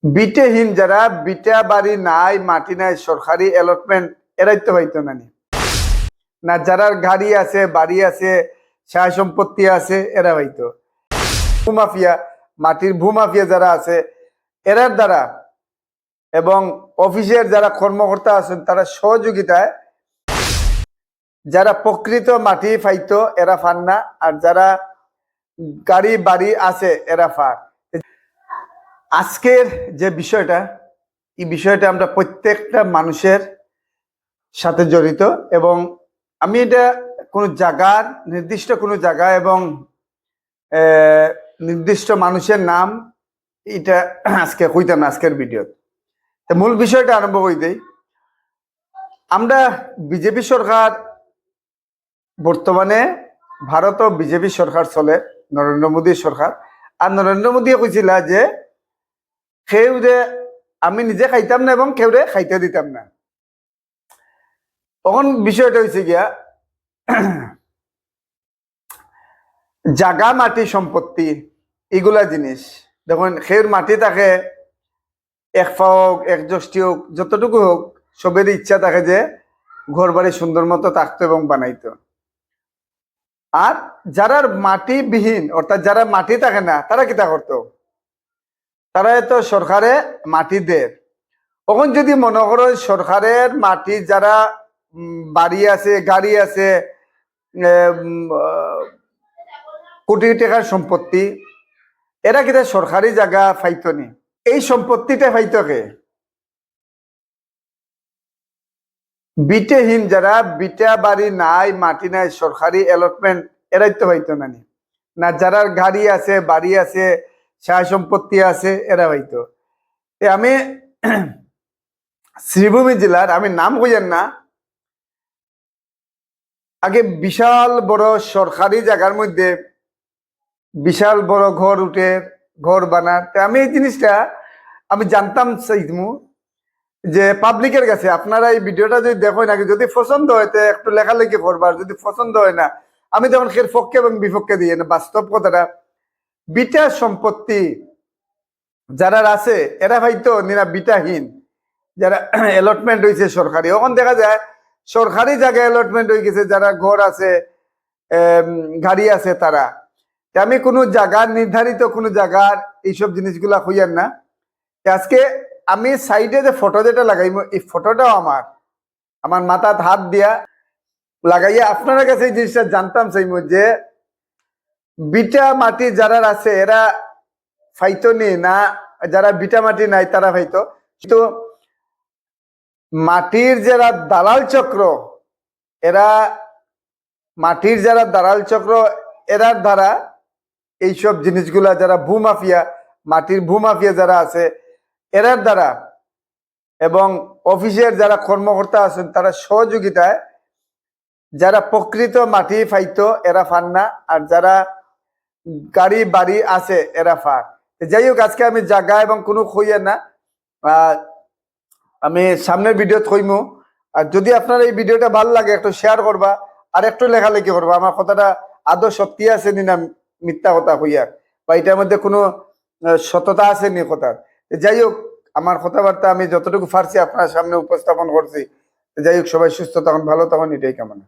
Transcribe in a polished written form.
বিটেহীন যারা বিটা বাড়ি নাই, মাটি নাই, সরকারি অ্যালটমেন্ট এরাই তো হইতো না না, যারা গাড়ি আছে, বাড়ি আছে, সহায় সম্পত্তি আছে, এরা হইতো। ভূমাফিয়া, মাটির ভূমাফিয়া যারা আছে এরার দ্বারা এবং অফিসের যারা কর্মকর্তা আছেন তারা সহযোগিতায় যারা প্রকৃত মাটি পাইতো এরা পান না, আর যারা গাড়ি বাড়ি আছে এরা পান। আজকের যে বিষয়টা, এই বিষয়টা আমরা প্রত্যেকটা মানুষের সাথে জড়িত, এবং আমি এটা কোনো জায়গার নির্দিষ্ট কোনো জায়গা এবং নির্দিষ্ট মানুষের নাম এটা আজকে কইতাম না আজকের ভিডিও। তো মূল বিষয়টা আরম্ভ করে দেই। আমরা বিজেপি সরকার, বর্তমানে ভারত বিজেপি সরকার চলে, নরেন্দ্র মোদী সরকার। আর নরেন্দ্র মোদী কইছিল যে কেউরে আমি নিজে খাইতাম না এবং কেউরে খাইতে দিতাম না। তখন বিষয়টা হয়েছে গিয়া জাগা, মাটি, সম্পত্তি, এগুলা জিনিস দেখুন, খের মাটি থাকে, এক পা হোক, এক যষ্টি হোক, যতটুকু হোক, সবের ইচ্ছা থাকে যে ঘর বাড়ি সুন্দর মতো থাকতো এবং বানাইতো। আর যারা মাটি বিহীন, অর্থাৎ যারা মাটি থাকে না, তারা কিতা করতো? তারা তো সরকারে মাটি দেয়। তখন যদি মনে করো সরকারের মাটি, যারা বাড়ি আছে, গাড়ি আছে, কোটি টাকার সম্পত্তি, এরা কিনা সরকারি জায়গা পাইতো নি? এই সম্পত্তিটা পাইতো কে? বিটেহীন যারা বিটা বাড়ি নাই, মাটি নাই, সরকারি অ্যালটমেন্ট এরাই তো পাইতো না না, যারা গাড়ি আছে, বাড়ি আছে, সহায় সম্পত্তি আছে, এরা পাইতো। আমি শ্রীভূমি জেলার, আমি নাম কইয়েন না, আগে বিশাল বড় সরকারি জায়গার মধ্যে বিশাল বড় ঘর উঠে, ঘর বানার। আমি এই জিনিসটা আমি জানতাম চাইমু যে পাবলিকের কাছে আপনারা এই ভিডিওটা যদি দেখো নাকি, যদি পছন্দ হয় তো একটু লেখালেখি করবার, যদি পছন্দ হয় না আমি তখন এর পক্ষে এবং বিপক্ষে দিয়ে না। বাস্তব কথাটা, বিটা সম্পত্তি যারা আছে এরা হয়তো নিরা বিটাহীন, যারা অ্যালটমেন্ট হয়েছে সরকারি, ওখান দেখা যায় সরকারি জায়গায় অ্যালটমেন্ট হয়ে গেছে, যারা ঘর আছে, গাড়ি আছে, তারা। আমি কোনো জায়গার নির্ধারিত কোনো জায়গার এইসব জিনিসগুলা হইয়ার না। আজকে আমি সাইডে যে ফটো যেটা লাগাইব, এই ফটোটাও আমার মাথাত হাত দিয়া লাগাইয়া আপনার কাছে এই জিনিসটা জানতাম চাইব যে বিটা মাটি যারা আছে এরা ফাইতো নি না, যারা বিটা মাটি নাই তারা ফাইতো। কিন্তু মাটির যারা দালাল চক্র, এরা মাটির যারা দালাল চক্র, এরার দ্বারা এইসব জিনিসগুলা, যারা ভূমাফিয়া, মাটির ভূমাফিয়া যারা আছে এরার দ্বারা এবং অফিসের যারা কর্মকর্তা আছেন তারা সহযোগিতায় যারা প্রকৃত মাটি পাইতো এরা পান না, আর যারা গাড়ি বাড়ি আছে এরা পান। যাই হোক, আজকে আমি জায়গা এবং কোনো কইয়া না, আমি সামনের ভিডিও কইমু। আর যদি আপনার এই ভিডিওটা ভালো লাগে একটু শেয়ার করবা, আর একটু লেখালেখি করবা আমার কথাটা আদৌ সত্যি আছে নি না মিথ্যা কথা কইয়া, বা এটার মধ্যে কোনো সততা আছে নি কথার। যাই হোক, আমার কথাবার্তা আমি যতটুকু পারছি আপনার সামনে উপস্থাপন করছি। যাই হোক, সবাই সুস্থ তখন, ভালো তখন, এটাই কামনা।